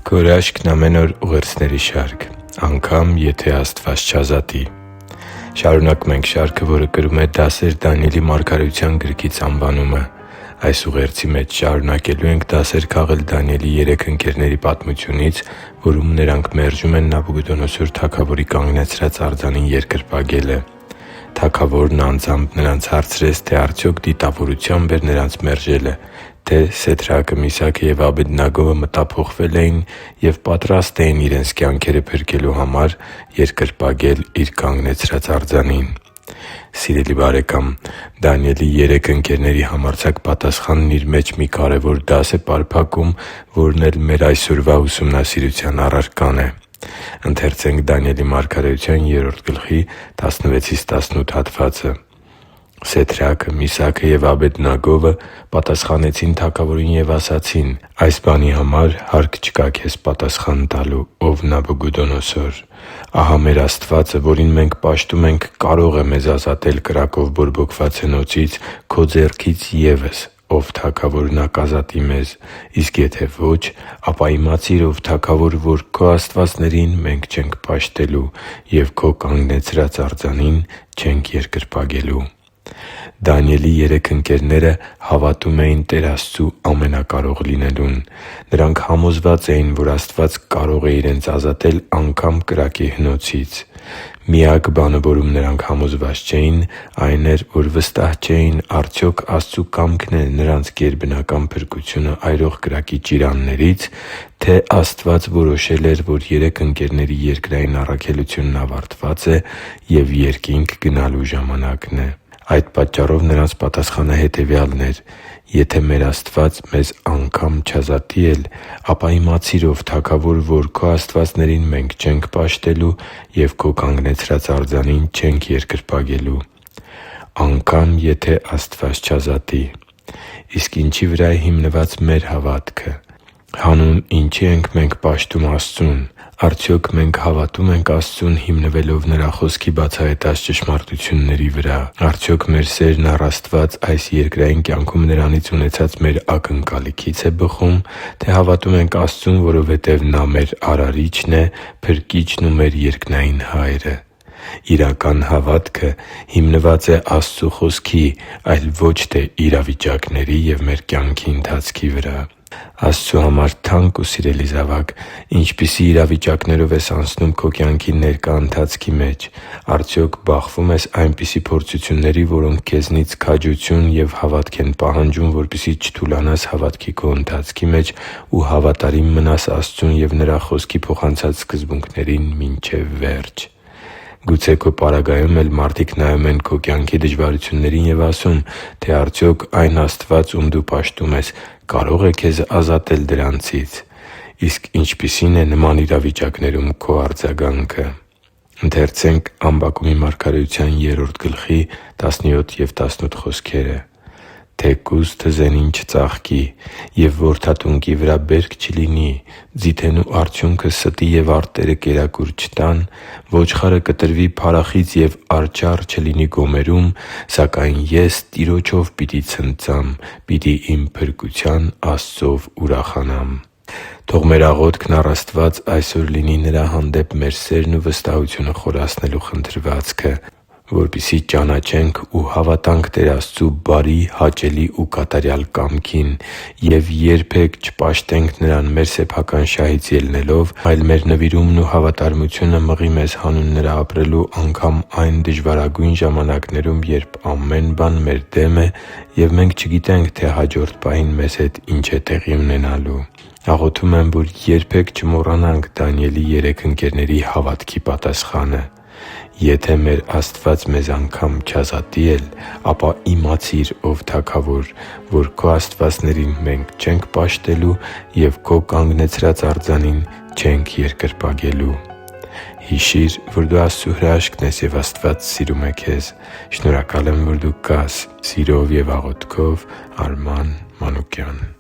Քո հրաշքն ամեն օր ուղերձների շարք, անգամ եթե Աստված չազատի։ Շարունակում ենք շարքը, որը կրում է «Դասեր Դանիելի մարգարեության» գրքից անվանումը։ Այս ուղերձի մեջ շարունակելու ենք դասեր քաղել Դանիելի 3 ընկերների պատմությունից, որում նրանք մերժում են Նաբուգոդոնոսոր թագավորի կանգնեցրած արձանին երկրպագելը։ Թագավորն անձամբ նրանց հարցրեց, թե արդյոք դիտավորությամբ էր նրանց մերժելը, թե Սեդրակը, Միսաքը և Աբեդնագովը մտափոխվել էին և պատրաստ էին իրենց կյանքերը փրկելու համար երկրպագել իր կանգնեցրած արձանին։ Սիրելի՛ բարեկամ, Դանիելի 3 ընկերների համարձակ պատասխանն իր մեջ մի կարևոր դաս է պարփակում, որն էլ մեր այսօրվա ուսումնասիրության առարկան է։ «Սեդրակը, Միսաքը և Աբեդնագովը պատասխանեցին թագավորին և ասացին. «Այս բանի համար հարկ չկա քեզ պատասխան տալու, ո՛վ Նաբուգոդոնոսոր։ Ահա մեր Աստվածը, որին մենք պաշտում ենք, կարող է մեզ ազատել կրակով բորբոքված հնոցից, քո ձեռքից ևս, ով թագավոր նա կազատի մեզ։ Իսկ եթե ոչ, ապա իմացիր, ով թագավոր, որ քո աստվածներին մենք չենք պաշտելու և քո կանգնեցրած արձանին չենք երկրպագելու»։ Դանիելի 3 ընկերները հավատում էին Տեր Աստծու ամենակարող լինելուն։ Նրանք համոզված էին, որ Աստված կարող է իրենց ազատել անգամ կրակի հնոցից։ Միակ բանը, որում նրանք համոզված չէին, այն էր, որ վստահ չէին՝ արդյոք Աստծու կամքն է նրանց գերբնական փրկությունը այրող կրակի ճիրաններից, թե Աստված որոշել էր, որ 3 ընկերների երկրային առաքելությունն ավարտված է և երկինք գնալու ժամանակն է։ Այդ պատճառով նրանց պատասխանը հետևյալն էր. «Եթե մեր Աստված մեզ անգամ չազատի էլ, ապա իմացիր, ով թագավոր, որ քո աստվածներին մենք չենք պաշտելու և քո կանգնեցրած արձանին չենք երկրպագելու»։ Անգամ եթե Աստված չազատի։ Իսկ ինչի՞ վրա է հիմնված մեր հավատքը։ Հանուն ինչի՞ ենք մենք պաշտում Աստծուն։ Արդյոք մենք հավատո՞ւմ ենք Աստծուն՝ հիմնվելով Նրա Խոսքի բացահայտած ճշմարտությունների վրա։ Արդյոք մեր սերն առ Աստված այս երկրային կյանքում Նրանից ունեցած մեր ակնկալիքի՞ց է բխում, թե հավատում ենք Աստծուն, որովհետև Նա մեր Արարիչն է, Փրկիչն ու մեր երկնային Հայրը։ Իրական հավատքը հիմնված է Աստծու Խոսքի, այլ ոչ թե իրավիճակների և մեր կյանքի ընթացքի վրա։ Աստծու համար թանկ ու սիրելի՛ զավակ, ինչպիսի՞ իրավիճակներով ես անցնում քո կյանքի ներկա ընթացքի մեջ։ Արդյոք բախվո՞ւմ ես այնպիսի փորձությունների, որոնք քեզնից քաջություն և հավատք են պահանջում, որպեսզի չթուլանաս հավատքի քո ընթացքի մեջ ու հավատարիմ մնաս Աստծուն և Նրա Խոսքի փոխանցած սկզբունքներին մինչև վերջ։ Գուցե քո պարագայում էլ մարդիկ նայում են քո կյանքի դժվարություններին և ասում, թե արդյոք այն Աստված, ում դու պաշտում ես, կարո՞ղ է քեզ ազատել դրանցից։ Իսկ ինչպիսի՞ն է նման իրավիճակներում քո արձագանքը։ «Թեկուզ թզենին չծաղկի, և որդատունկի վրա բերք չլինի, ձիթենու արդյունքը ստի և արտերը կերակուր չտան, ոչխարը կտրվի փարախից և արջառ չլինի գոմերում, սակայն ես Տիրոջով պիտի ցնծամ, պիտի իմ փրկության Աստծով ուրախանամ»։ Թող մեր աղոթքն առ Աստված այսօր լինի Նրա հանդեպ մեր սերն ու վստահությունը խորացնելու խնդրվածքը, որպեսզի ճանաչենք ու հավատանք Տեր Աստծու բարի, հաճելի ու կատարյալ կամքին և երբե՛ք չպաշտենք Նրան մեր սեփական շահից ելնելով, այլ մեր նվիրումն ու հավատարմությունը մղի մեզ հանուն Նրա ապրելու անգամ այն դժվարագույն ժամանակներում, երբ ամեն բան մեր դեմ է, և մենք չգիտենք, թե հաջորդ պահին մեզ հետ ինչ է տեղի ունենալու։ Աղոթում եմ, որ երբե՛ք չմոռանանք Դանիելի 3 ընկերների հավատքի պատասխանը. «Եթե մեր Աստված մեզ անգամ չազատի էլ, ապա իմացիր, ով թագավոր, որ քո աստվածներին մենք չենք պաշտելու և քո կանգնեցրած արձանին չենք երկրպագելու»։ Հիշի՛ր, որ դու Աստծո հրաշքն ես, և Աստված սիրում է քեզ։ Շնորհակալ եմ, որ դու կա՛ս։ Սիրով և աղոթքով, Արման Մանուկյան։